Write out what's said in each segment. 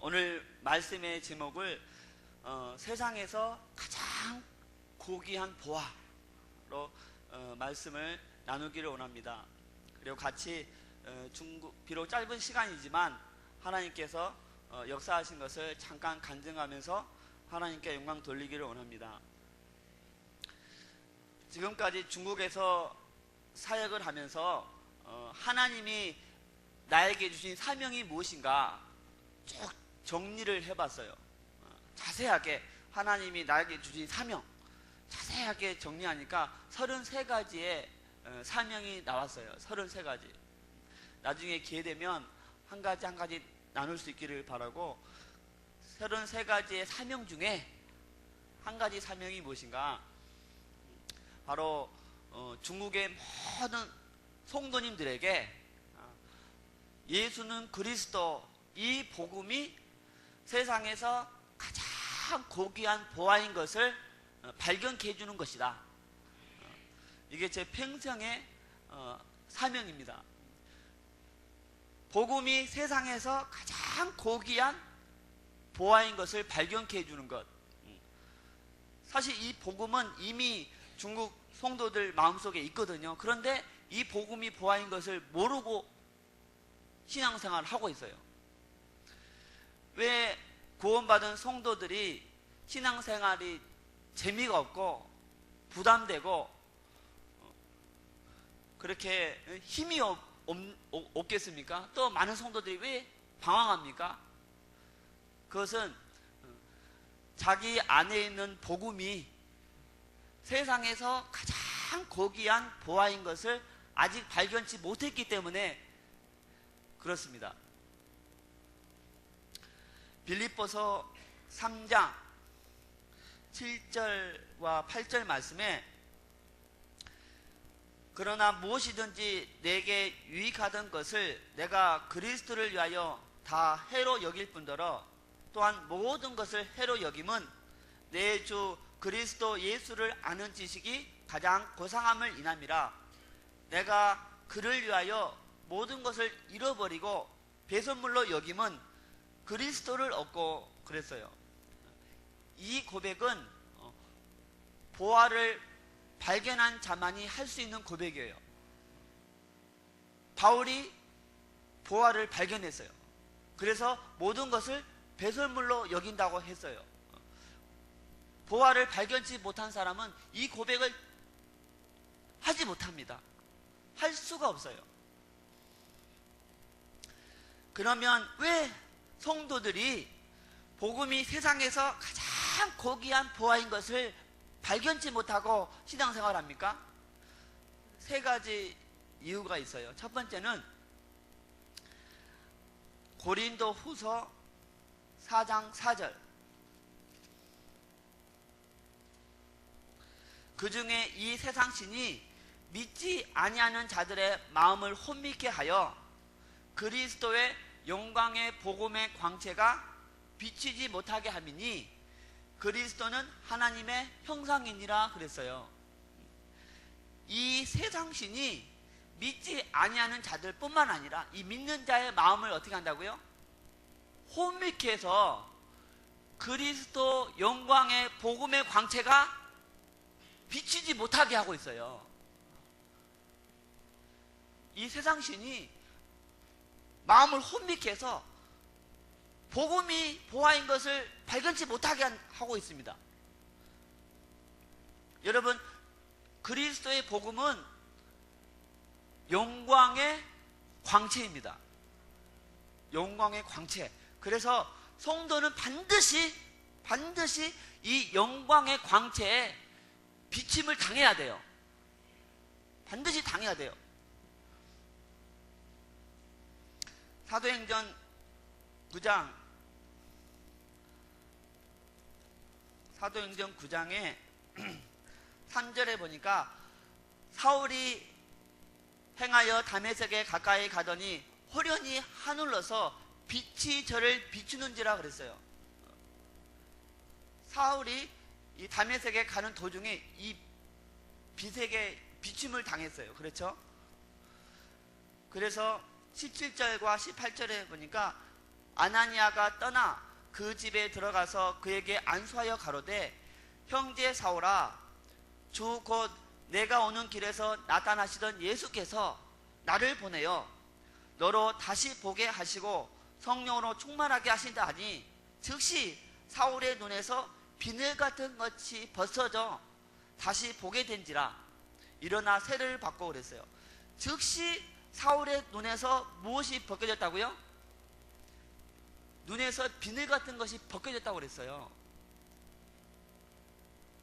오늘 말씀의 제목을 세상에서 가장 고귀한 보화로 말씀을 나누기를 원합니다. 그리고 같이 비록 짧은 시간이지만 하나님께서 역사하신 것을 잠깐 간증하면서 하나님께 영광 돌리기를 원합니다. 지금까지 중국에서 사역을 하면서 하나님이 나에게 주신 사명이 무엇인가 쭉 정리를 해봤어요. 자세하게 하나님이 나에게 주신 사명 자세하게 정리하니까 33가지의 사명이 나왔어요. 33가지. 나중에 기회되면 한 가지 한 가지 나눌 수 있기를 바라고, 33가지의 사명 중에 한 가지 사명이 무엇인가, 바로 중국의 모든 성도님들에게 예수는 그리스도, 이 복음이 세상에서 가장 고귀한 보화인 것을 발견케 해주는 것이다. 이게 제 평생의 사명입니다. 복음이 세상에서 가장 고귀한 보화인 것을 발견케 해주는 것. 사실 이 복음은 이미 중국 성도들 마음속에 있거든요. 그런데 이 복음이 보화인 것을 모르고 신앙생활을 하고 있어요. 왜 구원받은 성도들이 신앙생활이 재미가 없고 부담되고 그렇게 힘이 없겠습니까? 또 많은 성도들이 왜 방황합니까? 그것은 자기 안에 있는 복음이 세상에서 가장 고귀한 보화인 것을 아직 발견치 못했기 때문에 그렇습니다. 빌립보서 3장 7절과 8절 말씀에, 그러나 무엇이든지 내게 유익하던 것을 내가 그리스도를 위하여 다 해로 여길 뿐더러 또한 모든 것을 해로 여김은 내 주 그리스도 예수를 아는 지식이 가장 고상함을 인함이라. 내가 그를 위하여 모든 것을 잃어버리고 배설물로 여김은 그리스도를 얻고 그랬어요. 이 고백은 보화를 발견한 자만이 할 수 있는 고백이에요. 바울이 보화를 발견했어요. 그래서 모든 것을 배설물로 여긴다고 했어요. 보화를 발견치 못한 사람은 이 고백을 하지 못합니다. 할 수가 없어요. 그러면 왜 성도들이 복음이 세상에서 가장 고귀한 보화인 것을 발견치 못하고 신앙생활을 합니까? 3가지 이유가 있어요. 첫 번째는 고린도 후서 4장 4절. 그 중에 이 세상 신이 믿지 아니하는 자들의 마음을 혼미케 하여 그리스도의 영광의 복음의 광채가 비치지 못하게 함이니 그리스도는 하나님의 형상이니라 그랬어요. 이 세상 신이 믿지 아니하는 자들 뿐만 아니라 이 믿는 자의 마음을 어떻게 한다고요? 혼미케 해서 그리스도 영광의 복음의 광채가 비치지 못하게 하고 있어요. 이 세상 신이 마음을 혼미케 해서 복음이 보화인 것을 발견치 못하게 하고 있습니다. 여러분, 그리스도의 복음은 영광의 광채입니다. 영광의 광채. 그래서 성도는 반드시 이 영광의 광채에 비침을 당해야 돼요. 반드시 당해야 돼요. 사도행전 9장에 3절에 보니까 사울이 행하여 다메섹에 가까이 가더니 호련히 하늘로서 빛이 저를 비추는지라 그랬어요. 사울이 이 다메섹에 가는 도중에 이 빛에게 비춤을 당했어요. 그렇죠? 그래서 17절과 18절에 보니까 아나니아가 떠나 그 집에 들어가서 그에게 안수하여 가로되 형제 사울아 주 곧 내가 오는 길에서 나타나시던 예수께서 나를 보내어 너로 다시 보게 하시고 성령으로 충만하게 하신다 하니 즉시 사울의 눈에서 비늘 같은 것이 벗어져 다시 보게 된지라 일어나 세례를 받고 그랬어요. 즉시 사울의 눈에서 무엇이 벗겨졌다고요? 눈에서 비늘 같은 것이 벗겨졌다고 그랬어요.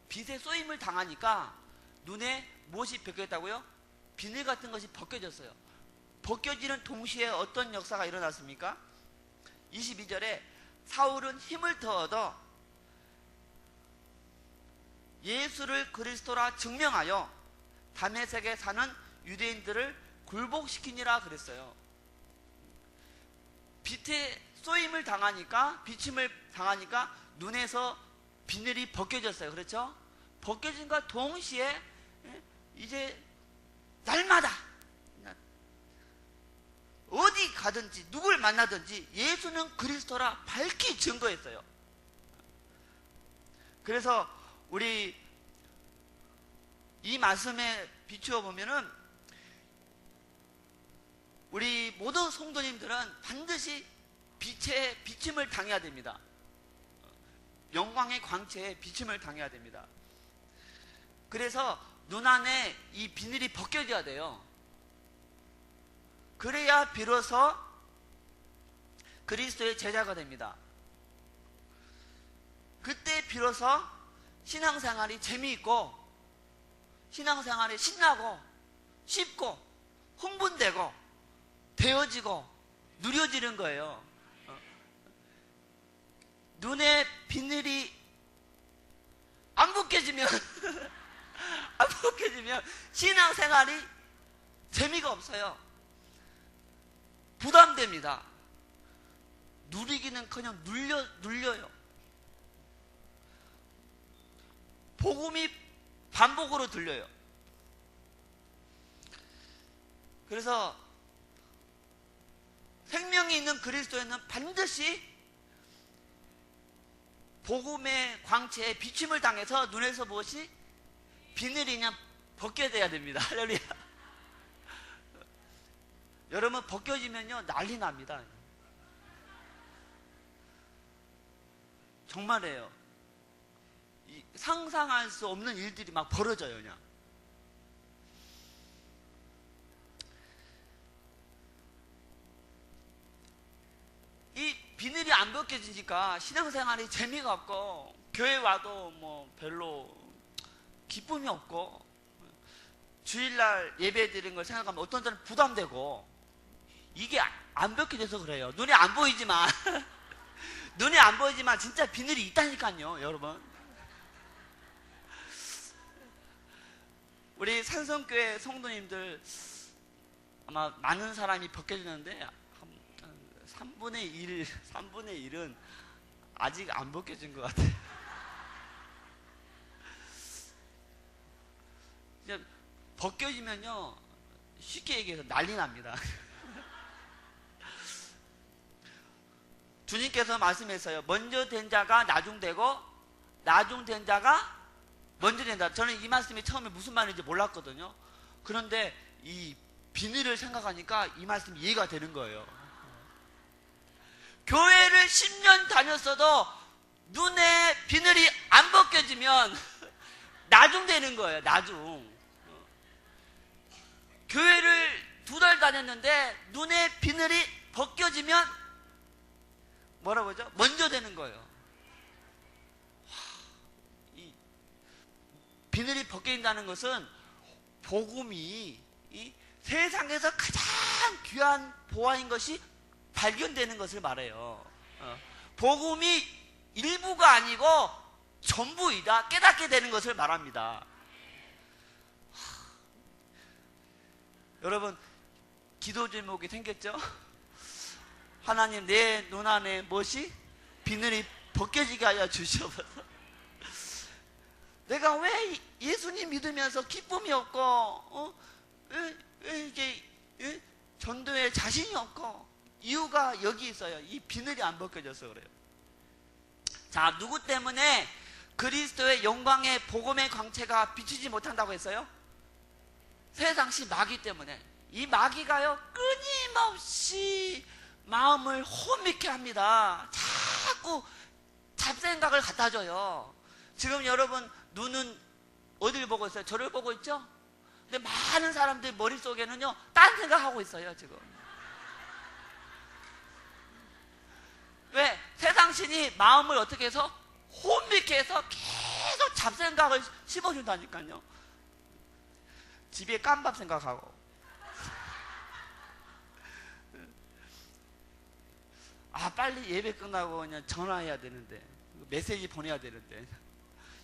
빛에 쏘임을 당하니까 눈에 무엇이 벗겨졌다고요? 비늘 같은 것이 벗겨졌어요. 벗겨지는 동시에 어떤 역사가 일어났습니까? 22절에 사울은 힘을 더 얻어 예수를 그리스도라 증명하여 다메섹에 사는 유대인들을 굴복시키니라 그랬어요. 빛에 쏘임을 당하니까, 비침을 당하니까 눈에서 비늘이 벗겨졌어요. 그렇죠? 벗겨진과 동시에 이제 날마다 어디 가든지 누굴 만나든지 예수는 그리스도라 밝히 증거했어요. 그래서 우리 이 말씀에 비추어 보면은 우리 모든 성도님들은 반드시 빛에 비침을 당해야 됩니다. 영광의 광채에 비침을 당해야 됩니다. 그래서 눈 안에 이 비늘이 벗겨져야 돼요. 그래야 비로소 그리스도의 제자가 됩니다. 그때 비로소 신앙생활이 재미있고 신앙생활이 신나고 쉽고 흥분되고 되어지고 누려지는 거예요. 눈에 비늘이 안 벗겨지면 안 벗겨지면 신앙생활이 재미가 없어요. 부담됩니다. 누리기는커녕 눌려요. 복음이 반복으로 들려요. 그래서 생명이 있는 그리스도에는 반드시 복음의 광채에 비침을 당해서 눈에서 무엇이 비늘이 그냥 벗겨져야 됩니다. 할렐루야. 여러분 벗겨지면요 난리 납니다. 정말이에요. 상상할 수 없는 일들이 막 벌어져요. 그냥 이 비늘이 안 벗겨지니까 신앙생활이 재미가 없고 교회 와도 뭐 별로 기쁨이 없고 주일날 예배 드리는 걸 생각하면 어떤 사람은 부담되고 이게 안 벗겨져서 그래요. 눈에 안 보이지만 눈에 안 보이지만 진짜 비늘이 있다니까요. 여러분 우리 산성교회 성도님들 아마 많은 사람이 벗겨지는데 3분의 1은 아직 안 벗겨진 것 같아요. 이제 벗겨지면요 쉽게 얘기해서 난리 납니다. 주님께서 말씀했어요. 먼저 된 자가 나중되고 나중된 자가 먼저 된다. 저는 이 말씀이 처음에 무슨 말인지 몰랐거든요. 그런데 이 비늘을 생각하니까 이 말씀이 이해가 되는 거예요. 교회를 10년 다녔어도 눈에 비늘이 안 벗겨지면 나중되는 거예요. 나중. 교회를 2달 다녔는데 눈에 비늘이 벗겨지면 뭐라고 하죠? 먼저 되는 거예요. 이 비늘이 벗겨진다는 것은 복음이 이 세상에서 가장 귀한 보화인 것이 발견되는 것을 말해요. 복음이 일부가 아니고 전부이다 깨닫게 되는 것을 말합니다. 여러분 기도 제목이 생겼죠? 하나님 내 눈 안에 무엇이? 비늘이 벗겨지게 하여 주시옵소서. 내가 왜 예수님 믿으면서 기쁨이 없고 왜 이게 전도에 자신이 없고 이유가 여기 있어요. 이 비늘이 안 벗겨져서 그래요. 자, 누구 때문에 그리스도의 영광의 복음의 광채가 비추지 못한다고 했어요? 세상시 마귀 때문에. 이 마귀가요, 끊임없이 마음을 혼미케 합니다. 자꾸 잡생각을 갖다 줘요. 지금 여러분 눈은 어딜 보고 있어요? 저를 보고 있죠? 근데 많은 사람들 머릿속에는요, 딴 생각하고 있어요, 지금. 왜? 세상신이 마음을 어떻게 해서? 혼미케 해서 계속 잡생각을 씹어준다니까요. 집에 깜밥 생각하고, 아, 빨리 예배 끝나고 그냥 전화해야 되는데, 메시지 보내야 되는데,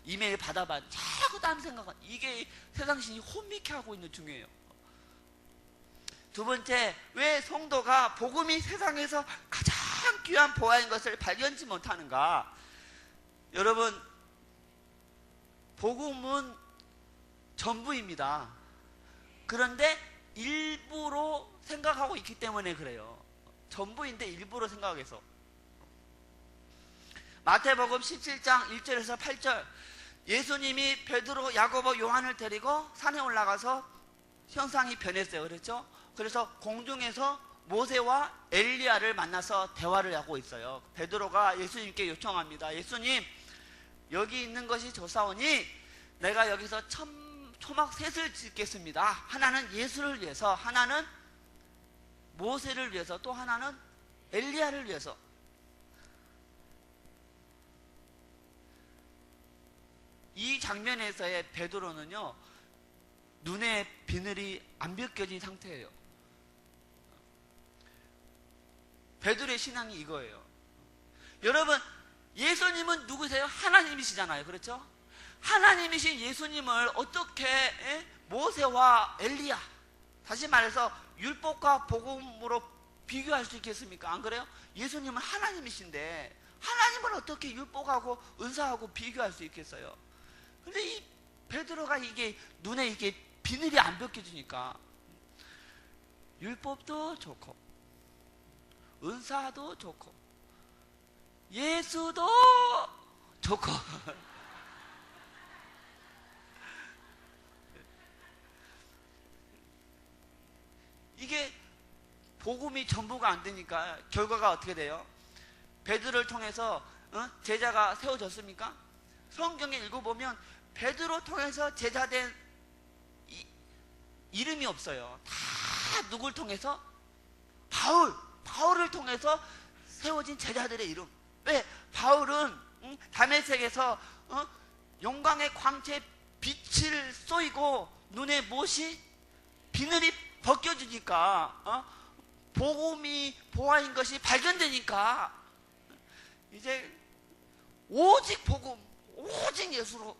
이메일 받아봐. 자꾸 딴 생각. 이게 세상신이 혼미케 하고 있는 중이에요. 두 번째, 왜 성도가 복음이 세상에서 가장 귀한 보화인 것을 발견치 못하는가? 여러분, 복음은 전부입니다. 그런데 일부로 생각하고 있기 때문에 그래요. 전부인데 일부러 생각해서. 마태복음 17장 1절에서 8절, 예수님이 베드로, 야고보, 요한을 데리고 산에 올라가서 형상이 변했어요. 그렇죠? 그래서 공중에서 모세와 엘리야를 만나서 대화를 하고 있어요. 베드로가 예수님께 요청합니다. 예수님, 여기 있는 것이 좋사오니 내가 여기서 초막 셋을 짓겠습니다. 하나는 예수를 위해서, 하나는 모세를 위해서, 또 하나는 엘리야를 위해서. 이 장면에서의 베드로는요, 눈에 비늘이 안 벗겨진 상태예요. 베드로의 신앙이 이거예요. 여러분, 예수님은 누구세요? 하나님이시잖아요. 그렇죠? 하나님이신 예수님을 어떻게 모세와 엘리야, 다시 말해서 율법과 복음으로 비교할 수 있겠습니까? 안 그래요? 예수님은 하나님이신데 하나님을 어떻게 율법하고 은사하고 비교할 수 있겠어요? 근데 이 베드로가 이게 눈에 이게 비늘이 안 벗겨지니까 율법도 좋고 은사도 좋고 예수도 좋고 이게 복음이 전부가 안 되니까 결과가 어떻게 돼요? 베드로를 통해서 제자가 세워졌습니까? 성경에 읽어보면 베드로 통해서 제자된 이름이 없어요. 다 누굴 통해서? 바울을 통해서 세워진 제자들의 이름. 왜? 바울은 다메섹에서 영광의 광채 빛을 쏘이고 눈에 못이 비늘이 벗겨지니까 복음이 보화인 것이 발견되니까 이제 오직 복음, 오직 예수로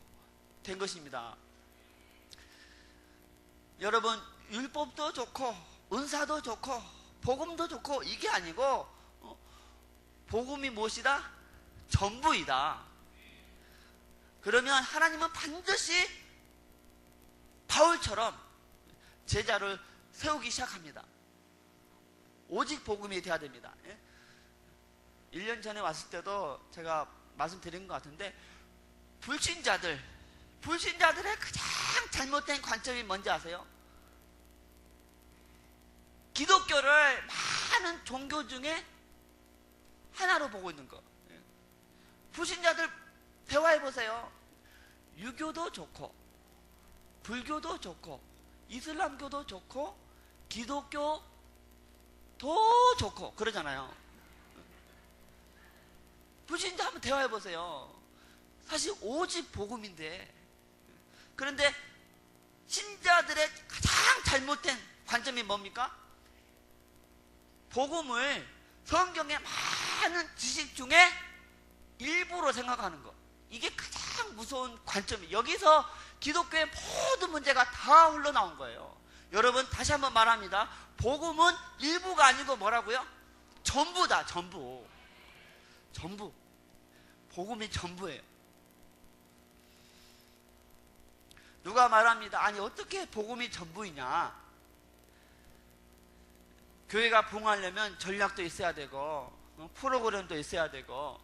된 것입니다. 여러분, 율법도 좋고 은사도 좋고 복음도 좋고 이게 아니고 복음이 무엇이다? 전부이다. 그러면 하나님은 반드시 바울처럼 제자를 세우기 시작합니다. 오직 복음이 돼야 됩니다. 1년 전에 왔을 때도 제가 말씀드린 것 같은데 불신자들의 가장 잘못된 관점이 뭔지 아세요? 기독교를 많은 종교 중에 하나로 보고 있는 거. 불신자들 대화해보세요. 유교도 좋고 불교도 좋고 이슬람교도 좋고 기독교도 좋고 그러잖아요. 불신자 한번 대화해보세요. 사실 오직 복음인데, 그런데 신자들의 가장 잘못된 관점이 뭡니까? 복음을 성경의 많은 지식 중에 일부로 생각하는 것. 이게 가장 무서운 관점이에요. 여기서 기독교의 모든 문제가 다 흘러나온 거예요. 여러분, 다시 한번 말합니다. 복음은 일부가 아니고 뭐라고요? 전부다. 전부. 복음이 전부예요. 누가 말합니다. 아니 어떻게 복음이 전부이냐? 교회가 부흥하려면 전략도 있어야 되고 프로그램도 있어야 되고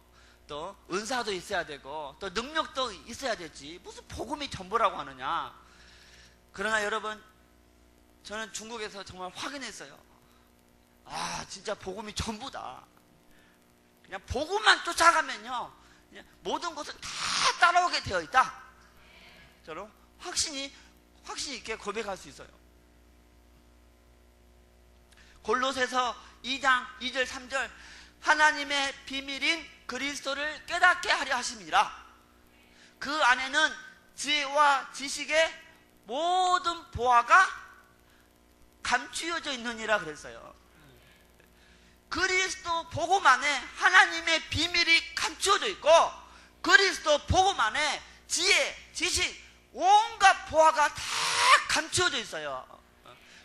또 은사도 있어야 되고 또 능력도 있어야 되지. 무슨 복음이 전부라고 하느냐. 그러나 여러분, 저는 중국에서 정말 확인했어요. 아, 진짜 복음이 전부다. 그냥 복음만 쫓아가면요, 그냥 모든 것을 다 따라오게 되어 있다. 저는 확신 있게 고백할 수 있어요. 골로새서 2장 2절 3절, 하나님의 비밀인 그리스도를 깨닫게 하려 하심이라. 그 안에는 지혜와 지식의 모든 보화가 감추어져 있느니라 그랬어요. 그리스도 복음 안에 하나님의 비밀이 감추어져 있고, 그리스도 복음 안에 지혜, 지식, 온갖 보화가 다 감추어져 있어요.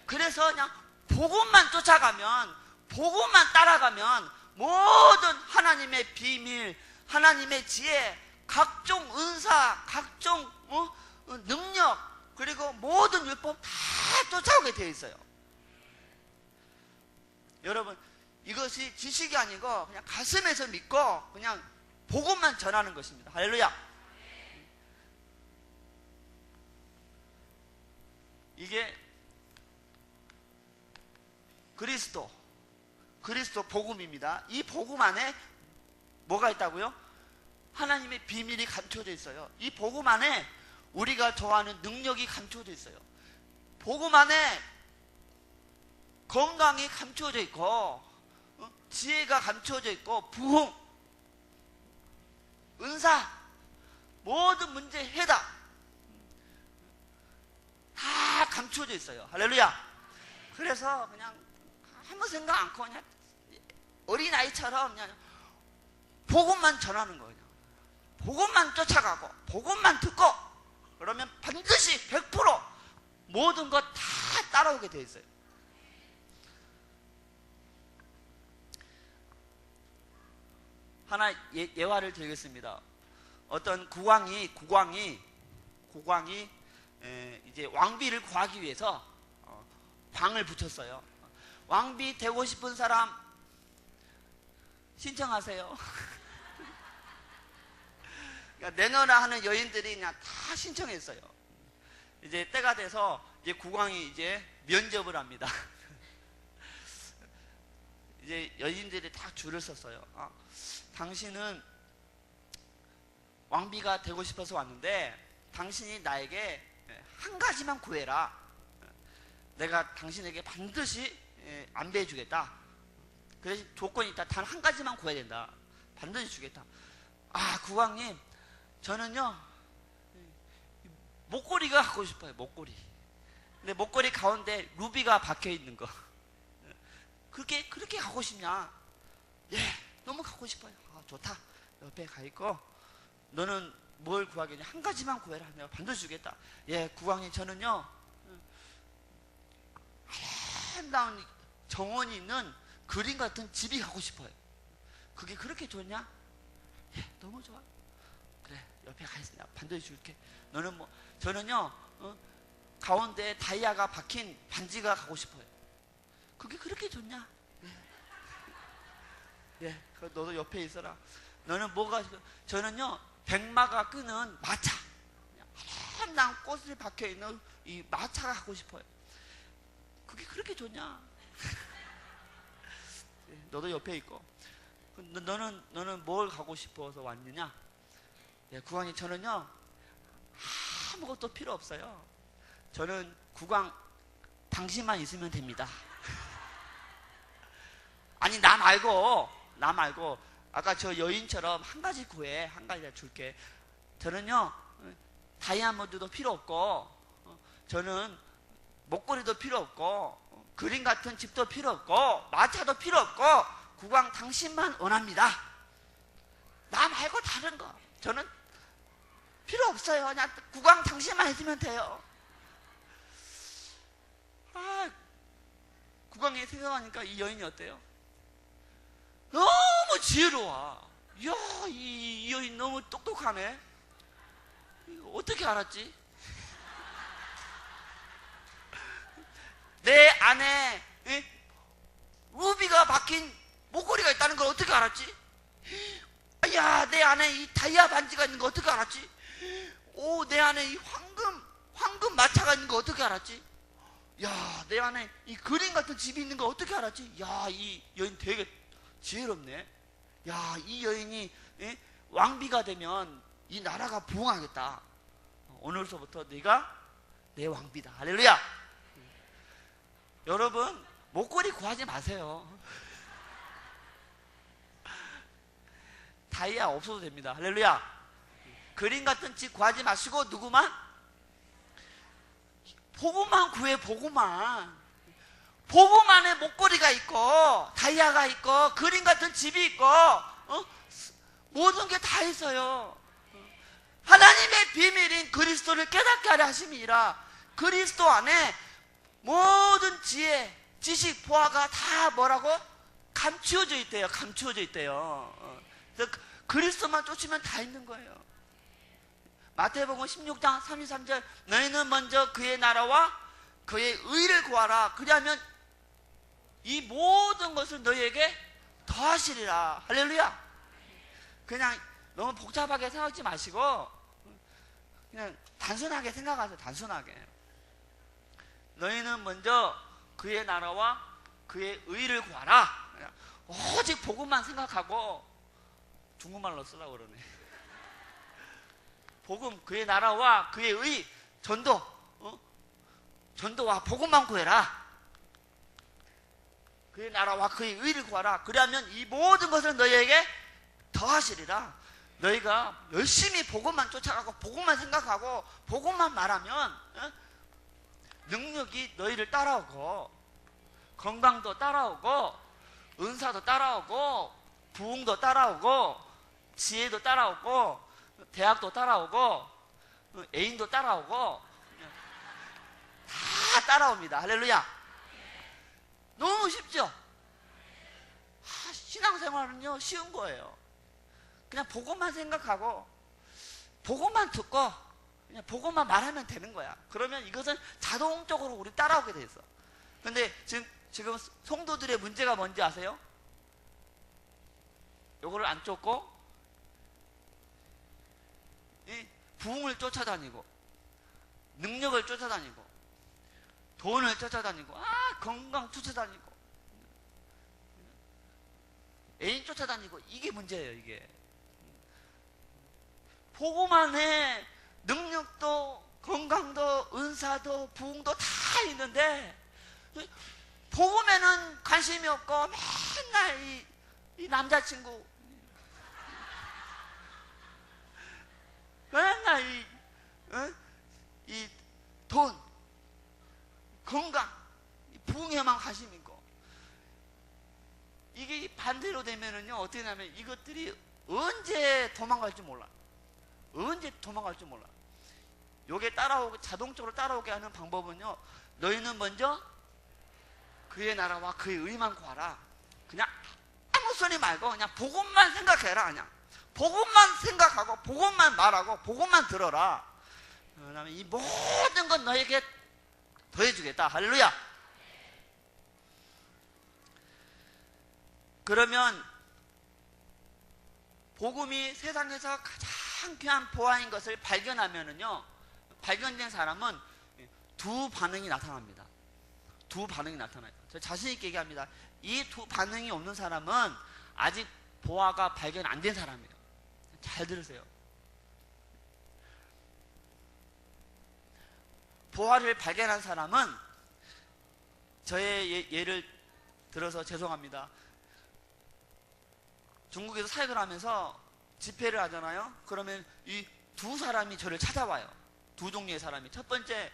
그래서 그냥 복음만 쫓아가면, 복음만 따라가면 모든 하나님의 비밀, 하나님의 지혜, 각종 은사, 각종 능력, 그리고 모든 율법 다 쫓아오게 되어 있어요. 여러분, 이것이 지식이 아니고 그냥 가슴에서 믿고 그냥 복음만 전하는 것입니다. 할렐루야. 이게 그리스도 복음입니다. 이 복음 안에 뭐가 있다고요? 하나님의 비밀이 감춰져 있어요. 이 복음 안에 우리가 좋아하는 능력이 감춰져 있어요. 복음 안에 건강이 감춰져 있고, 지혜가 감춰져 있고, 부흥, 은사, 모든 문제 해답 다 감춰져 있어요. 할렐루야. 그래서 그냥 아무 생각 않고 그냥 어린아이처럼 그냥 복음만 전하는 거예요. 복음만 쫓아가고 복음만 듣고, 그러면 반드시 100% 모든 것 다 따라오게 되어 있어요. 하나 예화를 드리겠습니다. 어떤 국왕이 이제 왕비를 구하기 위해서 방을 붙였어요. 왕비 되고 싶은 사람 신청하세요. 그러니까 내놓으라 하는 여인들이 그냥 다 신청했어요. 이제 때가 돼서 이제 국왕이 이제 면접을 합니다. 이제 여인들이 다 줄을 섰어요. 당신은 왕비가 되고 싶어서 왔는데 당신이 나에게 한 가지만 구해라. 내가 당신에게 반드시 안배해 주겠다. 그래서 조건이 있다. 단 한 가지만 구해야 된다. 반드시 주겠다. 국왕님, 저는요 목걸이가 갖고 싶어요. 목걸이. 근데 목걸이 가운데 루비가 박혀 있는 거. 그렇게 갖고 싶냐? 예, 너무 갖고 싶어요. 좋다. 옆에 가 있고, 너는 뭘 구하겠냐? 한 가지만 구해라. 내가 반드시 주겠다. 예, 국왕님, 저는요 아름다운 정원이 있는 그림 같은 집이 가고 싶어요. 그게 그렇게 좋냐? 예, 너무 좋아. 그래, 옆에 가 있어. 내가 반드시 줄게. 너는 뭐? 저는요 가운데 다이아가 박힌 반지가 가고 싶어요. 그게 그렇게 좋냐? 예, 너도 옆에 있어라. 너는 뭐가? 저는요 백마가 끄는 마차, 아름다운 꽃을 박혀있는 이 마차가 갖고 싶어요. 그게 그렇게 좋냐? 예, 너도 옆에 있고, 너는 뭘 가고 싶어서 왔느냐? 예, 국왕이, 저는요 아무것도 필요 없어요. 저는 국왕 당신만 있으면 됩니다. 아니, 나 말고 아까 저 여인처럼 한 가지 구해. 한 가지 줄게. 저는요 다이아몬드도 필요 없고, 저는 목걸이도 필요 없고, 그림 같은 집도 필요 없고, 마차도 필요 없고, 국왕 당신만 원합니다. 나 말고 다른 거 저는 필요 없어요. 그냥 국왕 당신만 있으면 돼요. 국왕이 생각하니까 이 여인이 어때요? 너무 지혜로워. 이야, 이 여인 너무 똑똑하네. 어떻게 알았지? 내 안에 루비가 박힌 목걸이가 있다는 걸 어떻게 알았지? 야, 내 안에 이 다이아 반지가 있는 거 어떻게 알았지? 오, 내 안에 이 황금 마차가 있는 거 어떻게 알았지? 야, 내 안에 이 그림 같은 집이 있는 거 어떻게 알았지? 야, 이 여인 되게 지혜롭네. 야, 이 여인이 왕비가 되면 이 나라가 부흥하겠다. 오늘서부터 네가 내 왕비다. 할렐루야. 여러분, 목걸이 구하지 마세요. 다이아 없어도 됩니다. 할렐루야. 그림 같은 집 구하지 마시고 누구만? 복음만 구해. 복음만. 복음 안에 목걸이가 있고 다이아가 있고 그림 같은 집이 있고 모든 게 다 있어요. 하나님의 비밀인 그리스도를 깨닫게 하려 하심이라. 그리스도 안에 모든 지혜, 지식, 보화가 다 뭐라고? 감추어져 있대요. 감추어져 있대요. 그래서 그리스도만 쫓으면 다 있는 거예요. 마태복음 16장 33절, 너희는 먼저 그의 나라와 그의 의를 구하라. 그리하면 이 모든 것을 너희에게 더하시리라. 할렐루야. 그냥 너무 복잡하게 생각하지 마시고 그냥 단순하게 생각하세요. 단순하게. 너희는 먼저 그의 나라와 그의 의를 구하라. 오직 복음만 생각하고, 중국말로 쓰라고 그러네. 복음, 그의 나라와 그의 의, 전도와 복음만 구해라. 그의 나라와 그의 의를 구하라. 그리하면 이 모든 것을 너희에게 더하시리라. 너희가 열심히 복음만 쫓아가고 복음만 생각하고 복음만 말하면 능력이 너희를 따라오고, 건강도 따라오고, 은사도 따라오고, 부흥도 따라오고, 지혜도 따라오고, 대학도 따라오고, 애인도 따라오고, 다 따라옵니다. 할렐루야. 너무 쉽죠? 신앙생활은요 쉬운 거예요. 그냥 복음만 생각하고 복음만 듣고 그냥 복음만 말하면 되는 거야. 그러면 이것은 자동적으로 우리 따라오게 돼 있어. 근데 지금 성도들의 문제가 뭔지 아세요? 요거를 안 쫓고 이 부흥을 쫓아다니고, 능력을 쫓아다니고, 돈을 쫓아다니고, 건강 쫓아다니고, 애인 쫓아다니고, 이게 문제예요. 이게 복음 안에 능력도 건강도 은사도 부흥도 다 있는데 복음에는 관심이 없고 맨날 이 남자친구, 맨날 이 돈, 건강, 부흥에만 관심 있고, 이게 반대로 되면은요 어떻게 되냐면 이것들이 언제 도망갈지 몰라. 언제 도망갈지 몰라. 요게 자동적으로 따라오게 하는 방법은요, 너희는 먼저 그의 나라와 그의 의만 구하라. 그냥 아무 소리 말고 그냥 복음만 생각해라. 그냥 복음만 생각하고 복음만 말하고 복음만 들어라. 그다음에 이 모든 건 너에게 더해주겠다. 할렐루야. 그러면 복음이 세상에서 가장 귀한 보화인 것을 발견하면은요, 발견된 사람은 두 반응이 나타납니다. 두 반응이 나타나요. 저 자신 있게 얘기합니다. 이 두 반응이 없는 사람은 아직 보화가 발견 안 된 사람이에요. 잘 들으세요. 보화를 발견한 사람은, 저의 예를 들어서 죄송합니다. 중국에서 사역을 하면서 집회를 하잖아요. 그러면 이 두 사람이 저를 찾아와요. 두 종류의 사람이. 첫 번째,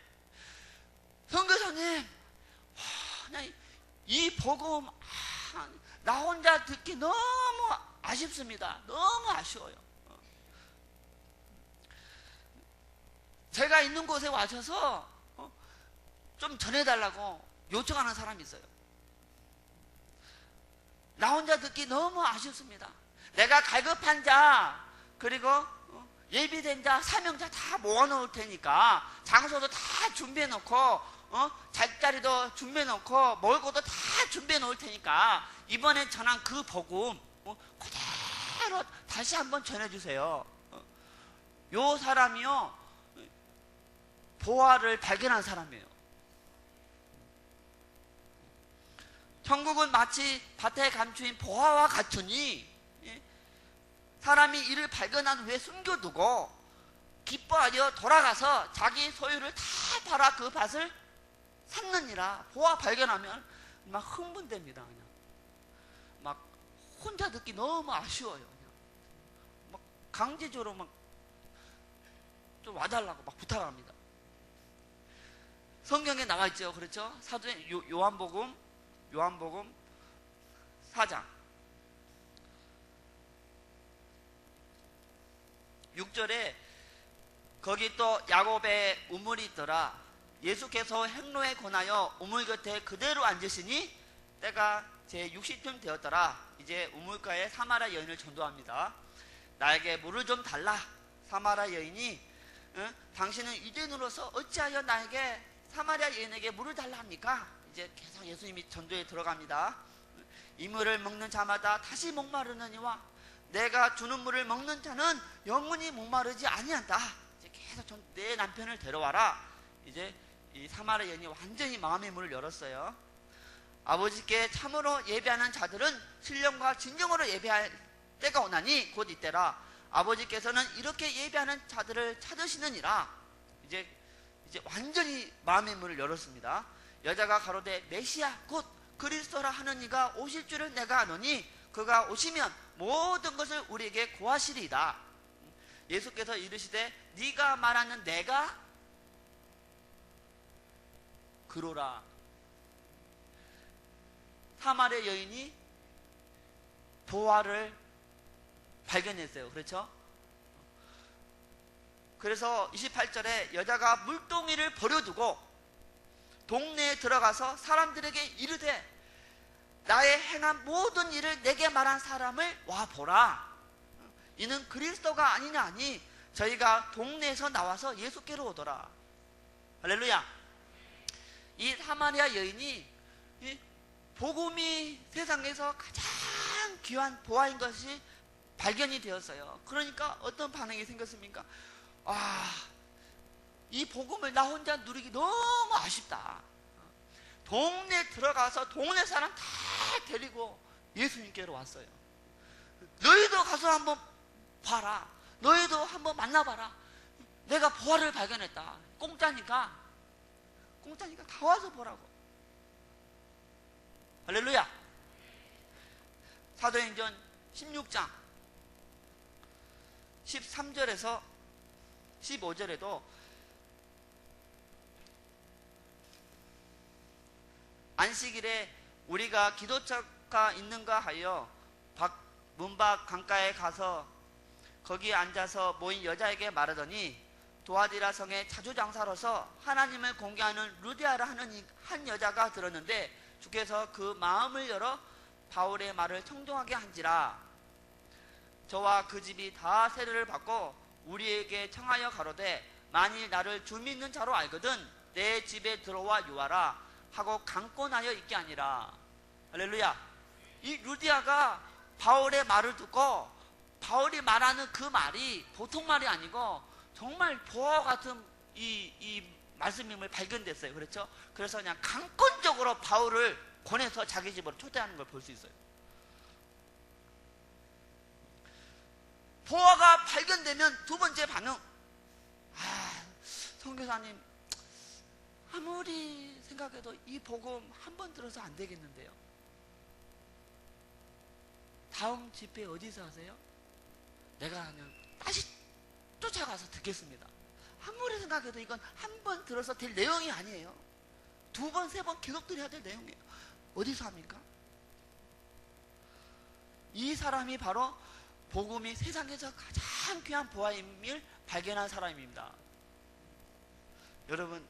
선교사님, 이 복음 나 혼자 듣기 너무 아쉽습니다. 너무 아쉬워요. 제가 있는 곳에 와셔서 좀 전해달라고 요청하는 사람이 있어요. 나 혼자 듣기 너무 아쉽습니다. 내가 갈급한 자, 그리고 예비된 자, 사명자 다 모아놓을 테니까, 장소도 다 준비해놓고 잘 자리도 준비해 놓고 먹을 것도 다 준비해 놓을 테니까 이번에 전한 그 복음 그대로 다시 한번 전해주세요. 요 사람이요 보화를 발견한 사람이에요. 천국은 마치 밭에 감추인 보화와 같으니 사람이 이를 발견한 후에 숨겨두고 기뻐하여 돌아가서 자기 소유를 다 팔아 그 밭을 샀느니라. 보화 발견하면 막 흥분됩니다. 그냥 막 혼자 듣기 너무 아쉬워요. 그냥 막 강제적으로 막 좀 와달라고 막 부탁합니다. 성경에 나와 있죠. 그렇죠? 사도행 요한복음 4장 6절에 거기 또 야곱의 우물이 있더라. 예수께서 행로에 권하여 우물 곁에 그대로 앉으시니 때가 제 60쯤 되었더라. 이제 우물가에 사마리아 여인을 전도합니다. 나에게 물을 좀 달라. 사마리아 여인이 당신은 유대인으로서 어찌하여 나에게 사마리아 여인에게 물을 달라 합니까? 이제 계속 예수님이 전도에 들어갑니다. 이 물을 먹는 자마다 다시 목마르느니와 내가 주는 물을 먹는 자는 영원히 목마르지 아니한다. 이제 계속 내 남편을 데려와라. 이제 이 사마리아 여인이 완전히 마음의 문을 열었어요. 아버지께 참으로 예배하는 자들은 신령과 진정으로 예배할 때가 오나니 곧 이때라. 아버지께서는 이렇게 예배하는 자들을 찾으시느니라. 이제 완전히 마음의 문을 열었습니다. 여자가 가로되 메시아 곧 그리스도라 하는 이가 오실 줄을 내가 아노니 그가 오시면 모든 것을 우리에게 고하시리이다. 예수께서 이르시되 네가 말하는 내가 그로라. 사마리아 여인이 보화를 발견했어요. 그렇죠? 그래서 28절에 여자가 물동이를 버려두고 동네에 들어가서 사람들에게 이르되 나의 행한 모든 일을 내게 말한 사람을 와보라. 이는 그리스도가 아니냐 하니 저희가 동네에서 나와서 예수께로 오더라. 할렐루야. 이 사마리아 여인이 복음이 세상에서 가장 귀한 보화인 것이 발견이 되었어요. 그러니까 어떤 반응이 생겼습니까? 이 복음을 나 혼자 누리기 너무 아쉽다. 동네에 들어가서 동네 사람 다 데리고 예수님께로 왔어요. 너희도 가서 한번 봐라. 너희도 한번 만나봐라. 내가 보화를 발견했다. 공짜니까 다 와서 보라고. 할렐루야. 사도행전 16장 13절에서 15절에도 안식일에 우리가 기도처가 있는가 하여 문밖 강가에 가서 거기 앉아서 모인 여자에게 말하더니 도아디라 성의 자주장사로서 하나님을 공개하는 루디아라 하는 한 여자가 들었는데 주께서 그 마음을 열어 바울의 말을 청종하게 한지라. 저와 그 집이 다 세례를 받고 우리에게 청하여 가로되 만일 나를 주 믿는 자로 알거든 내 집에 들어와 유하라 하고 강권하여 있게 아니라. 할렐루야. 이 루디아가 바울의 말을 듣고 바울이 말하는 그 말이 보통 말이 아니고 정말 보화 같은 이 말씀임을 발견됐어요. 그렇죠? 그래서 그냥 강권적으로 바울을 권해서 자기 집으로 초대하는 걸 볼 수 있어요. 보화가 발견되면 두 번째 반응, 선교사님 아무리 생각해도 이 복음 한 번 들어서 안 되겠는데요. 다음 집회 어디서 하세요? 내가 그냥 다시 쫓아가서 듣겠습니다. 아무리 생각해도 이건 한 번 들어서 될 내용이 아니에요. 두 번, 세 번 계속 들어야 될 내용이에요. 어디서 합니까? 이 사람이 바로 복음이 세상에서 가장 귀한 보화임을 발견한 사람입니다. 여러분,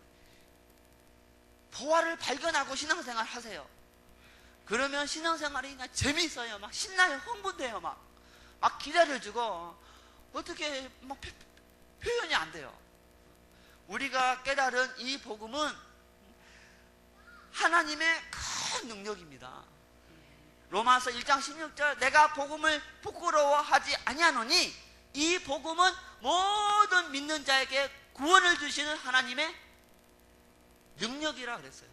보화를 발견하고 신앙생활 하세요. 그러면 신앙생활이 그냥 재미있어요. 막 신나요. 흥분돼요. 막 기다려주고 어떻게 막 표현이 안 돼요. 우리가 깨달은 이 복음은 하나님의 큰 능력입니다. 로마서 1장 16절 내가 복음을 부끄러워하지 아니하노니 이 복음은 모든 믿는 자에게 구원을 주시는 하나님의 능력이라 그랬어요.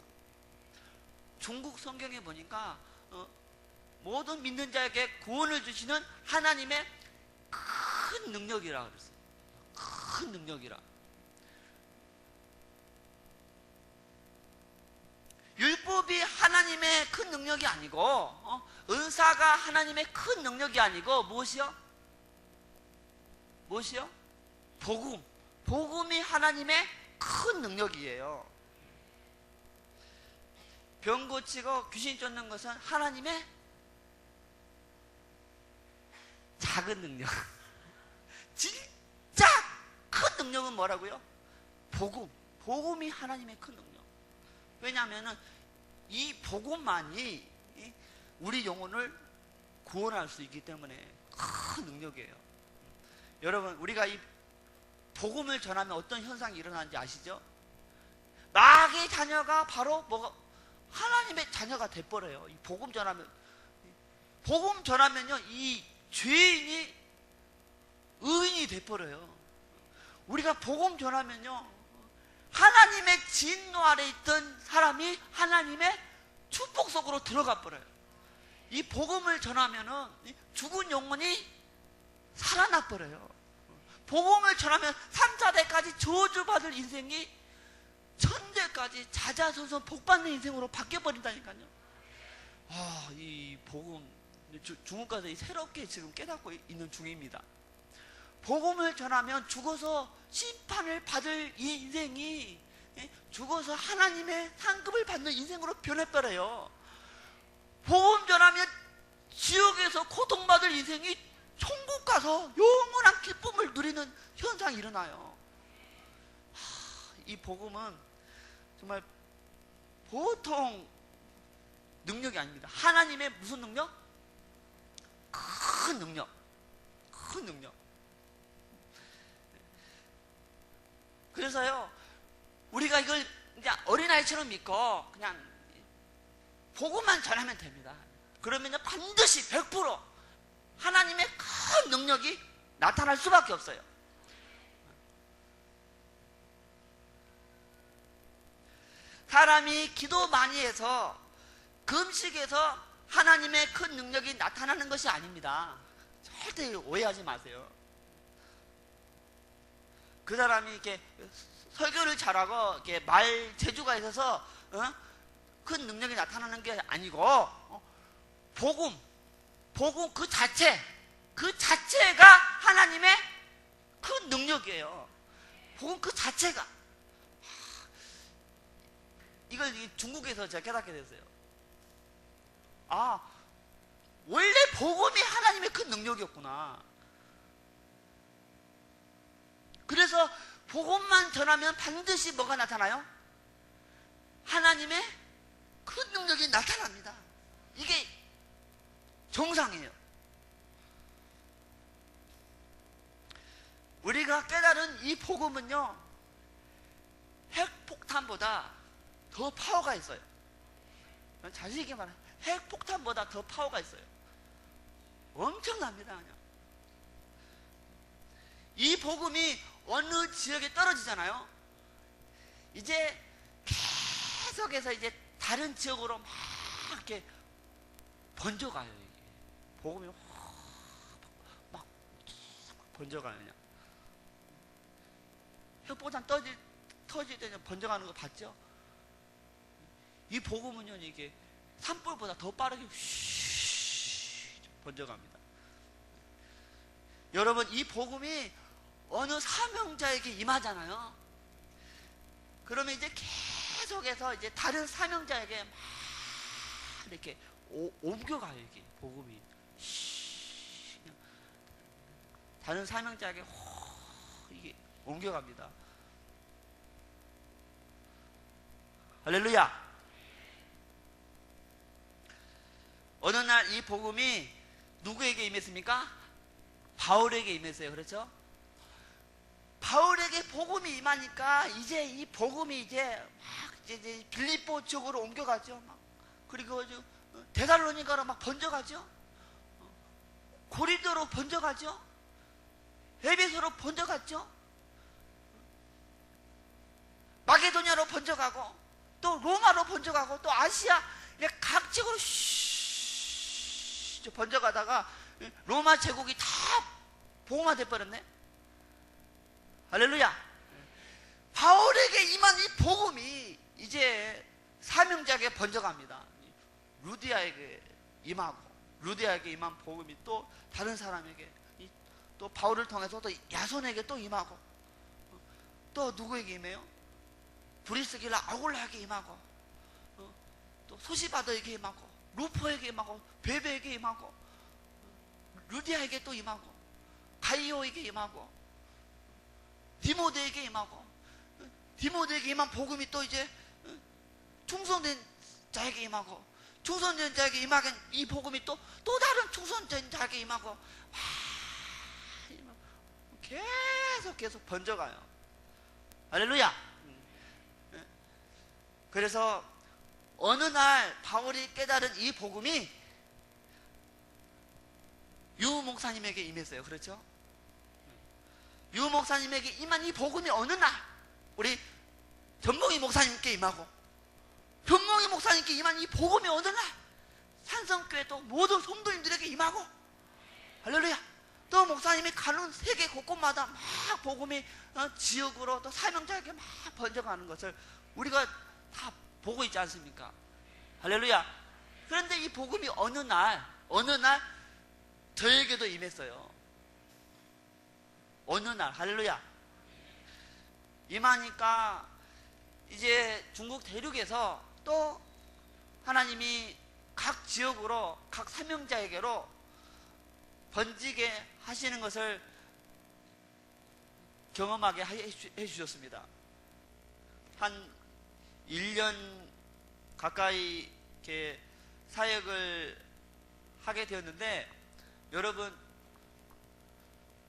중국 성경에 보니까 모든 믿는 자에게 구원을 주시는 하나님의 큰 능력이라 그랬어요. 큰 능력이라. 율법이 하나님의 큰 능력이 아니고 은사가 하나님의 큰 능력이 아니고 무엇이요? 무엇이요? 복음. 복음이 하나님의 큰 능력이에요. 병 고치고 귀신 쫓는 것은 하나님의 작은 능력. 진짜 큰 능력은 뭐라고요? 복음. 복음이 하나님의 큰 능력. 왜냐하면 이 복음만이 우리 영혼을 구원할 수 있기 때문에 큰 능력이에요. 여러분, 우리가 이 복음을 전하면 어떤 현상이 일어나는지 아시죠? 마귀의 자녀가 바로 뭐가 하나님의 자녀가 돼버려요. 이 복음 전하면요, 이 죄인이 의인이 돼버려요. 우리가 복음 전하면요, 하나님의 진노 아래 있던 사람이 하나님의 축복 속으로 들어가 버려요. 이 복음을 전하면은 죽은 영혼이 살아나 버려요. 복음을 전하면 3, 4대까지 저주받을 인생이 천대까지 자자손손 복받는 인생으로 바뀌어버린다니까요. 이 복음, 중국 가서 새롭게 지금 깨닫고 있는 중입니다. 복음을 전하면 죽어서 심판을 받을 이 인생이 죽어서 하나님의 상급을 받는 인생으로 변해버려요. 복음 전하면 지옥에서 고통받을 인생이 천국 가서 영원한 기쁨을 누리는 현상이 일어나요. 이 복음은 정말 보통 능력이 아닙니다. 하나님의 무슨 능력? 큰 능력. 큰 능력. 그래서요, 우리가 이걸 이제 어린아이처럼 믿고 그냥 복음만 전하면 됩니다. 그러면요, 반드시 100% 하나님의 큰 능력이 나타날 수밖에 없어요. 사람이 기도 많이 해서 금식해서 하나님의 큰 능력이 나타나는 것이 아닙니다. 절대 오해하지 마세요. 그 사람이 이렇게 설교를 잘하고 이렇게 말 재주가 있어서 큰 능력이 나타나는 게 아니고 복음 그 자체가 하나님의 큰 능력이에요. 복음 그 자체가. 이걸 중국에서 제가 깨닫게 됐어요. 원래 복음이 하나님의 큰 능력이었구나. 그래서 복음만 전하면 반드시 뭐가 나타나요? 하나님의 큰 능력이 나타납니다. 이게 정상이에요. 우리가 깨달은 이 복음은요, 핵폭탄보다 더 파워가 있어요. 자신 있게 말해요. 핵폭탄보다 더 파워가 있어요. 엄청납니다. 그냥. 이 복음이 어느 지역에 떨어지잖아요. 이제 계속해서 이제 다른 지역으로 막 이렇게 번져가요. 이게. 복음이 막 번져가요. 그냥. 핵폭탄 터질 때 번져가는 거 봤죠? 이 복음은요, 이게 산불보다 더 빠르게 번져갑니다. 여러분, 이 복음이 어느 사명자에게 임하잖아요. 그러면 이제 계속해서 이제 다른 사명자에게 막 이렇게 옮겨가요. 이게 복음이 다른 사명자에게 이게 옮겨갑니다. 할렐루야. 어느 날 이 복음이 누구에게 임했습니까? 바울에게 임했어요. 그렇죠? 바울에게 복음이 임하니까 이제 이 복음이 이제 막 이제 빌립보 쪽으로 옮겨가죠. 막 그리고 데살로니가로 막 번져가죠. 고린도로 번져가죠. 에베소로 번져갔죠. 마게도냐로 번져가고 또 로마로 번져가고 또 아시아 각지로 번져가다가 로마 제국이 다 복음화돼 버렸네. 할렐루야. 바울에게 임한 이 복음이 이제 사명자에게 번져갑니다. 루디아에게 임하고 루디아에게 임한 복음이 또 다른 사람에게, 또 바울을 통해서 또 야손에게 또 임하고, 또 누구에게 임해요? 브리스길라 아굴라에게 임하고, 또 소시바더에게 임하고, 루포에게 임하고, 베베에게 임하고, 루디아에게 또 임하고, 가이오에게 임하고, 디모데에게 임하고, 디모데에게 임한 복음이 또 이제 충성된 자에게 임하고, 충성된 자에게 임하긴 이 복음이 또 다른 충성된 자에게 임하고, 계속 번져가요. 할렐루야. 그래서 어느 날 바울이 깨달은 이 복음이 유 목사님에게 임했어요. 그렇죠? 유 목사님에게 임한 이 복음이 어느 날 우리 전몽희 목사님께 임하고, 전몽희 목사님께 임한 이 복음이 어느 날 산성교회 또 모든 성도님들에게 임하고, 할렐루야. 또 목사님이 가는 세계 곳곳마다 막 복음이 지역으로 또 사명자에게 막 번져가는 것을 우리가 다 보고 있지 않습니까? 할렐루야. 그런데 이 복음이 어느 날 저에게도 임했어요. 어느 날, 할렐루야. 임하니까 이제 중국 대륙에서 또 하나님이 각 지역으로 각 사명자에게로 번지게 하시는 것을 경험하게 해주셨습니다. 한 1년 가까이 이렇게 사역을 하게 되었는데, 여러분,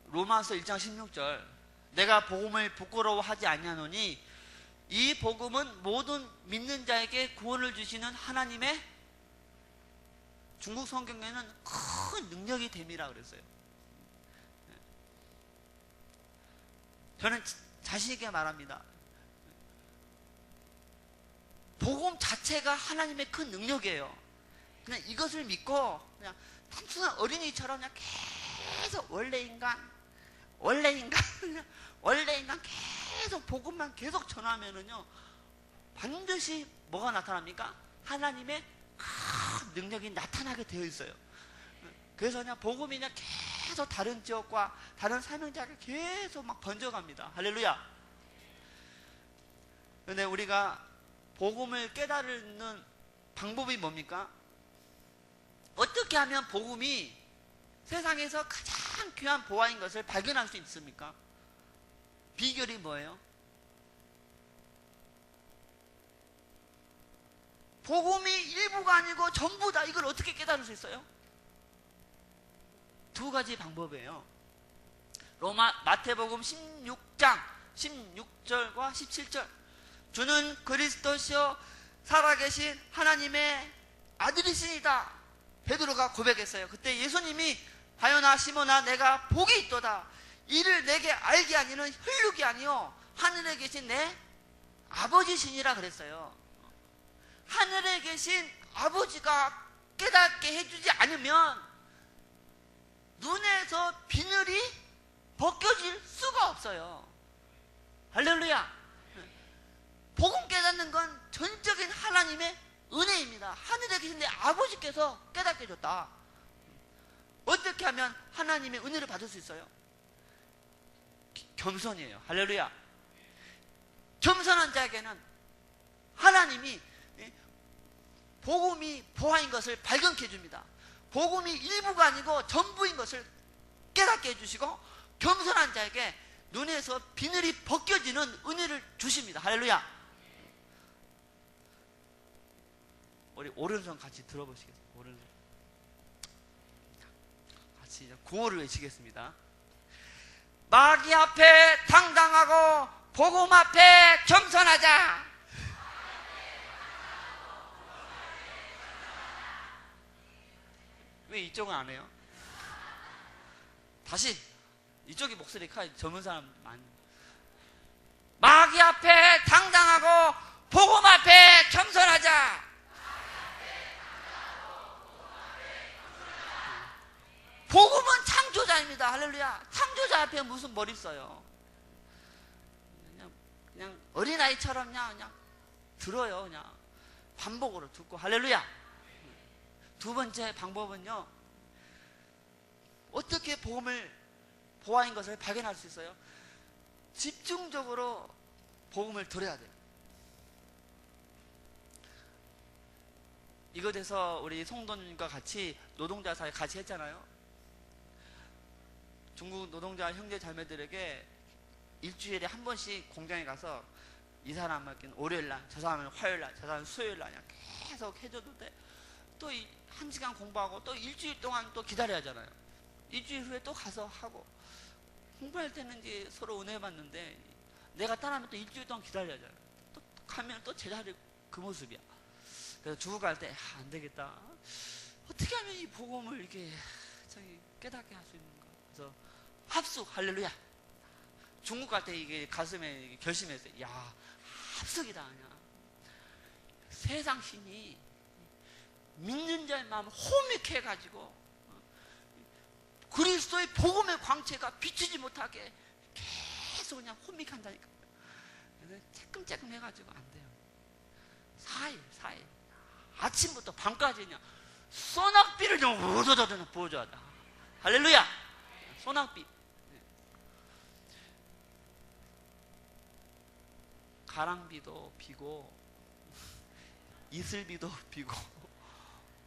로마서 1장 16절, 내가 복음을 부끄러워하지 아니하노니 이 복음은 모든 믿는 자에게 구원을 주시는 하나님의, 중국 성경에는 큰 능력이 됨이라 그랬어요. 저는 자신 있게 말합니다. 복음 자체가 하나님의 큰 능력이에요. 그냥 이것을 믿고 그냥 단순한 어린이처럼 그냥 계속 원래 인간 계속 복음만 계속 전하면은요, 반드시 뭐가 나타납니까? 하나님의 큰 능력이 나타나게 되어 있어요. 그래서 그냥 복음이 그냥 계속 다른 지역과 다른 사명자에게 계속 막 번져갑니다. 할렐루야. 그런데 우리가 복음을 깨달는 방법이 뭡니까? 어떻게 하면 복음이 세상에서 가장 귀한 보화인 것을 발견할 수 있습니까? 비결이 뭐예요? 복음이 일부가 아니고 전부다. 이걸 어떻게 깨달을 수 있어요? 두 가지 방법이에요. 마태복음 16장 16절과 17절, 주는 그리스도시요 살아계신 하나님의 아들이시니다, 베드로가 고백했어요. 그때 예수님이 바요나 시몬아 내가 복이 있도다. 이를 내게 알게 아니는 혈육이 아니요 하늘에 계신 내 아버지시니라 그랬어요. 하늘에 계신 아버지가 깨닫게 해주지 않으면 눈에서 비늘이 벗겨질 수가 없어요. 할렐루야. 복음 깨닫는 건 전적인 하나님의 은혜입니다. 하늘에 계신 내 아버지께서 깨닫게 해줬다. 어떻게 하면 하나님의 은혜를 받을 수 있어요? 겸손이에요. 할렐루야. 겸손한 자에게는 하나님이 복음이 보화인 것을 발견케 해줍니다. 복음이 일부가 아니고 전부인 것을 깨닫게 해주시고, 겸손한 자에게 눈에서 비늘이 벗겨지는 은혜를 주십니다. 할렐루야. 우리 오른손 같이 들어보시겠어요? 오른손 같이 구호를 외치겠습니다. 마귀 앞에 당당하고 복음 앞에 겸손하자. 왜 이쪽은 안 해요? 다시 이쪽이 목소리 커. 젊은 사람 많이. 마귀 앞에 당당하고 복음 앞에 겸손하자. 복음은 창조자입니다. 할렐루야. 창조자 앞에 무슨 머리 써요? 그냥 어린아이처럼 그냥 들어요. 그냥 반복으로 듣고. 할렐루야. 두 번째 방법은요, 어떻게 복음을 보아인 것을 발견할 수 있어요? 집중적으로 복음을 들어야 돼요. 이것에서 우리 송도님과 같이 노동자 사회 같이 했잖아요. 중국 노동자 형제 자매들에게 일주일에 한 번씩 공장에 가서 이 사람은 월요일날, 저 사람은 화요일날, 저 사람은 수요일날 그냥 계속 해줘도 돼. 또 한 시간 공부하고 또 일주일 동안 또 기다려야 하잖아요. 일주일 후에 또 가서 하고. 공부할 때는 이제 서로 은혜받는데 내가 따라하면 또 일주일 동안 기다려야 하잖아요. 또 가면 또 제자리 그 모습이야. 그래서 중국 갈 때 안 되겠다. 어떻게 하면 이 복음을 이렇게 깨닫게 할 수 있는가. 그래서 합숙. 할렐루야. 중국 갈 때 이게 가슴에 결심했어요. 야, 합숙이다. 그냥 세상 신이 믿는 자의 마음을 호미케 해가지고 그리스도의 복음의 광채가 비추지 못하게 계속 그냥 호미케 한다니까. 쬐끔쬐끔 해가지고 안 돼요. 4일 아침부터 밤까지 그냥 소낙비를 좀 오도도도 보여줘야 돼. 할렐루야. 소낙비. 가랑비도 비고 이슬비도 비고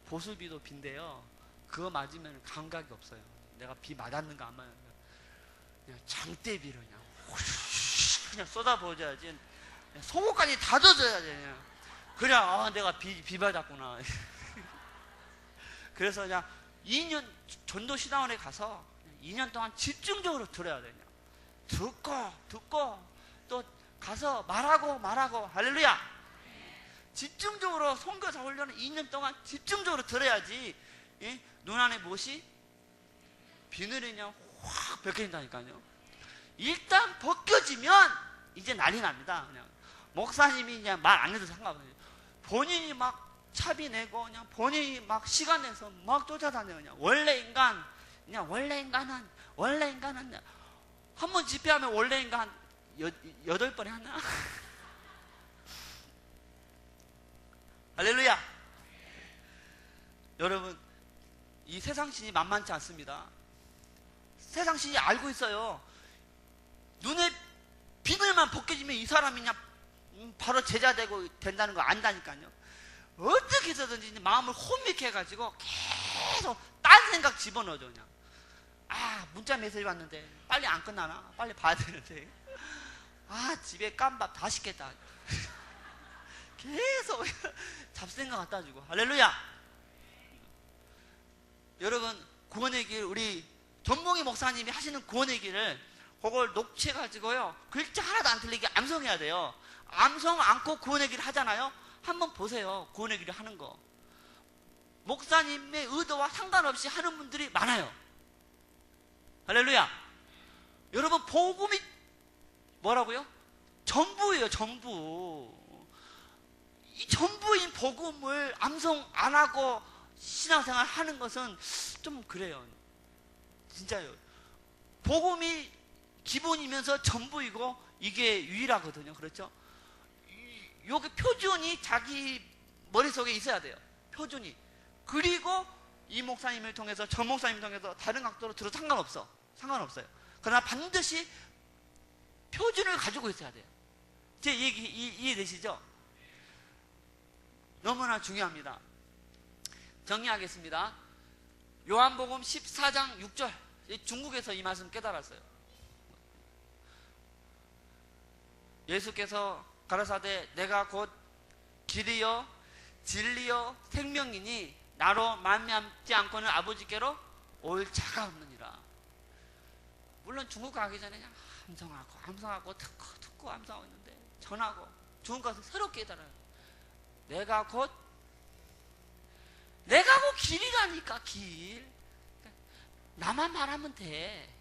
보슬비도 빈데요, 그거 맞으면 감각이 없어요. 내가 비 맞았는가 안 맞았는가. 그냥 장대비를 그냥 쏟아 부어줘야지. 속옷까지 다 젖어야지. 그냥 내가 비 맞았구나. 그래서 그냥 2년 전도시당원에 가서 2년 동안 집중적으로 들어야 돼요. 듣고 또 가서 말하고. 할렐루야. 집중적으로 선교사 훈련을 2년 동안 집중적으로 들어야지. 예? 눈 안에 무엇이? 비늘이 그냥 확 벗겨진다니까요. 일단 벗겨지면 이제 난리 납니다. 그냥 목사님이 그냥 말 안 해도 상관없어요. 본인이 막 차비 내고 그냥 본인이 막 시간 내서 막 쫓아다녀요. 그냥 원래 인간은 한 번 집회하면 원래 인간 8번에 하나? 할렐루야. 여러분, 이 세상 신이 만만치 않습니다. 세상 신이 알고 있어요. 눈에 비늘만 벗겨지면 이 사람이 그냥 바로 제자 된다는 거 안다니까요. 어떻게 해서든지 마음을 혼미케 해가지고 계속 딴 생각 집어넣어줘. 그냥 문자 메시지 왔는데 빨리 안 끝나나? 빨리 봐야 되는데 집에 깐밥 다 식겠다. 계속 잡생각 갖다 주고. 할렐루야. 여러분, 구원의 길, 우리 전봉희 목사님이 하시는 구원의 길을 그걸 녹취해가지고요, 글자 하나도 안 틀리게 암송해야 돼요. 암송 않고 구원의 길 하잖아요. 한번 보세요. 구원의 길을 하는 거. 목사님의 의도와 상관없이 하는 분들이 많아요. 할렐루야. 여러분, 복음이 뭐라고요? 전부예요. 전부. 이 전부인 복음을 암송 안 하고 신앙생활 하는 것은 좀 그래요. 진짜요. 복음이 기본이면서 전부이고 이게 유일하거든요. 그렇죠? 요게 표준이 자기 머릿속에 있어야 돼요. 표준이. 그리고 이 목사님을 통해서 저 목사님을 통해서 다른 각도로 들어도 상관없어요. 그러나 반드시 표준을 가지고 있어야 돼요. 제 얘기 이해되시죠? 너무나 중요합니다. 정리하겠습니다. 요한복음 14장 6절. 중국에서 이 말씀 깨달았어요. 예수께서 가라사대 내가 곧 길이요 진리요 생명이니 나로 말미암지 않고는 아버지께로 올 자가 없느니라. 물론 중국 가기 전에 그냥 암송하고 듣고 암송하고 있는데 전하고 중국 가서 새롭게 깨달아요. 내가 곧 길이라니까. 길. 나만 말하면 돼.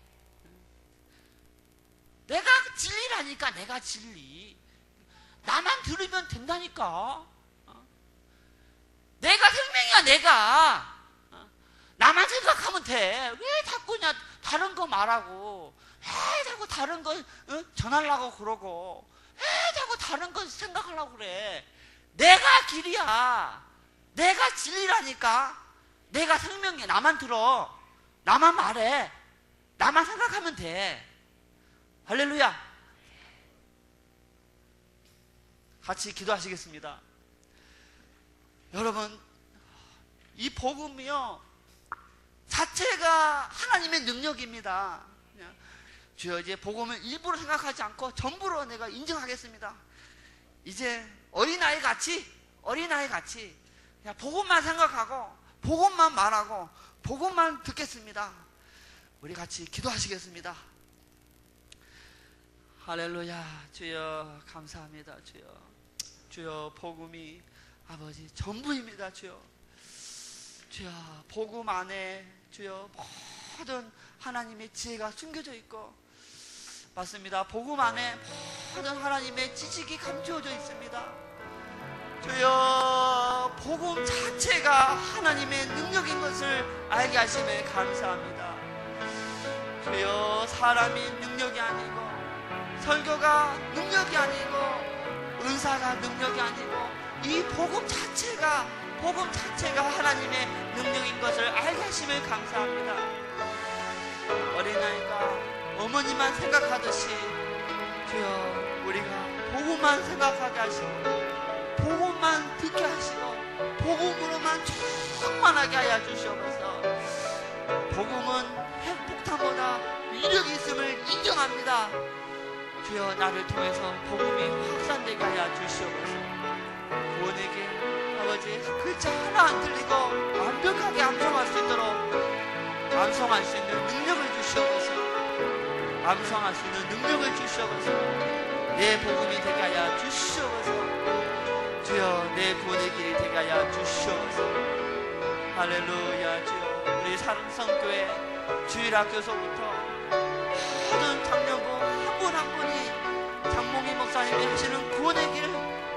내가 진리라니까. 내가 진리. 나만 들으면 된다니까. 내가 생명이야. 내가. 나만 생각하면 돼. 왜 자꾸 다른 거 말하고, 왜 자꾸 다른 거 전하려고 그러고, 왜 자꾸 다른 거 생각하려고 그래. 내가 길이야. 내가 진리라니까. 내가 생명이야. 나만 들어. 나만 말해. 나만 생각하면 돼. 할렐루야. 같이 기도하시겠습니다. 여러분, 이 복음이요 자체가 하나님의 능력입니다. 주여, 이제 복음을 일부러 생각하지 않고 전부로 내가 인정하겠습니다. 이제 어린아이 같이 그냥 복음만 생각하고 복음만 말하고 복음만 듣겠습니다. 우리 같이 기도하시겠습니다. 할렐루야. 주여 감사합니다. 주여 복음이 아버지 전부입니다. 주여 복음 안에 주여 모든 하나님의 지혜가 숨겨져 있고, 맞습니다. 복음 안에 모든 하나님의 지식이 감추어져 있습니다. 주여 복음 자체가 하나님의 능력인 것을 알게 하심에 감사합니다. 주여 사람이 능력이 아니고, 설교가 능력이 아니고, 은사가 능력이 아니고, 이 복음 자체가 하나님의 능력인 것을 알게 하심을 감사합니다. 어린아이가 어머니만 생각하듯이 주여 우리가 복음만 생각하게 하시고 복음만 듣게 하시고 복음으로만 충만하게 하여 주시옵소서. 복음은 핵폭탄보다 위력이 있음을 인정합니다. 주여 나를 통해서 복음이 확산되게 하여 주시옵소서. 구원의 길 아버지 글자 하나 안 틀리고 완벽하게 암송할 수 있도록 암송할 수 있는 능력을 주시옵소서. 암송할 수 있는 능력을 주시옵소서. 내 복음이 되게 하여 주시옵소서. 주여 내 구원의 길이 되게 하여 주시옵소서. 할렐루야. 주여 우리 산성교회 주일학교서부터 모든 장년부 한 분 한 분이 장몽희 목사님이 하시는 구원의 길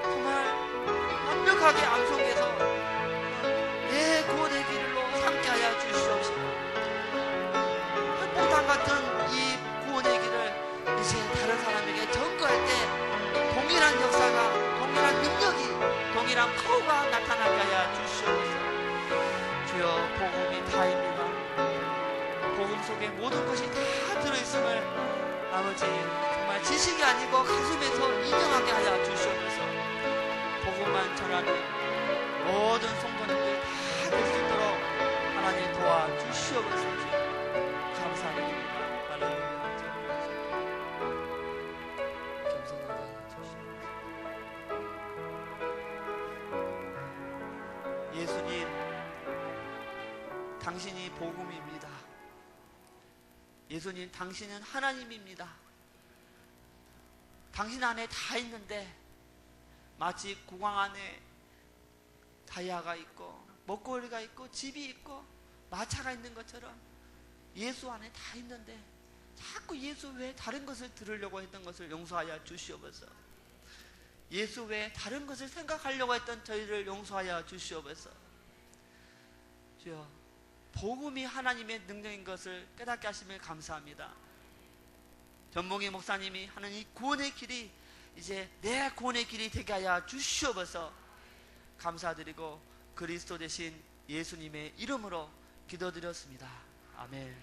정말 완벽하게 암송해서 내 구원의 길로 함께하여 주시옵소서. 핵폭탄 같은 이 구원의 길을 이제 다른 사람에게 전거할 때 동일한 역사가, 동일한 능력이, 동일한 파워가 나타나게 하여 주시옵소서. 주여 복음이 다입니다. 복음 속에 모든 것이 다 들어있음을 아버지 정말 지식이 아니고 가슴에서 인정하게 하여 주시옵소서. 복음만 전하는 모든 성도님들 다 될 수 있도록 하나님 도와주시옵소서. 감사드립니다. 할렐루야. 겸손하게 주시옵소서. 예수님, 당신이 복음입니다. 예수님, 당신은 하나님입니다. 당신 안에 다 있는데 마치 국왕 안에 다이아가 있고 먹거리가 있고 집이 있고 마차가 있는 것처럼 예수 안에 다 있는데 자꾸 예수 외에 다른 것을 들으려고 했던 것을 용서하여 주시옵소서. 예수 외에 다른 것을 생각하려고 했던 저희를 용서하여 주시옵소서. 주여, 복음이 하나님의 능력인 것을 깨닫게 하심을 감사합니다. 전봉희 목사님이 하는 이 구원의 길이 이제 내 구원의 길이 되게 하여 주시옵소서. 감사드리고 그리스도 되신 예수님의 이름으로 기도드렸습니다. 아멘.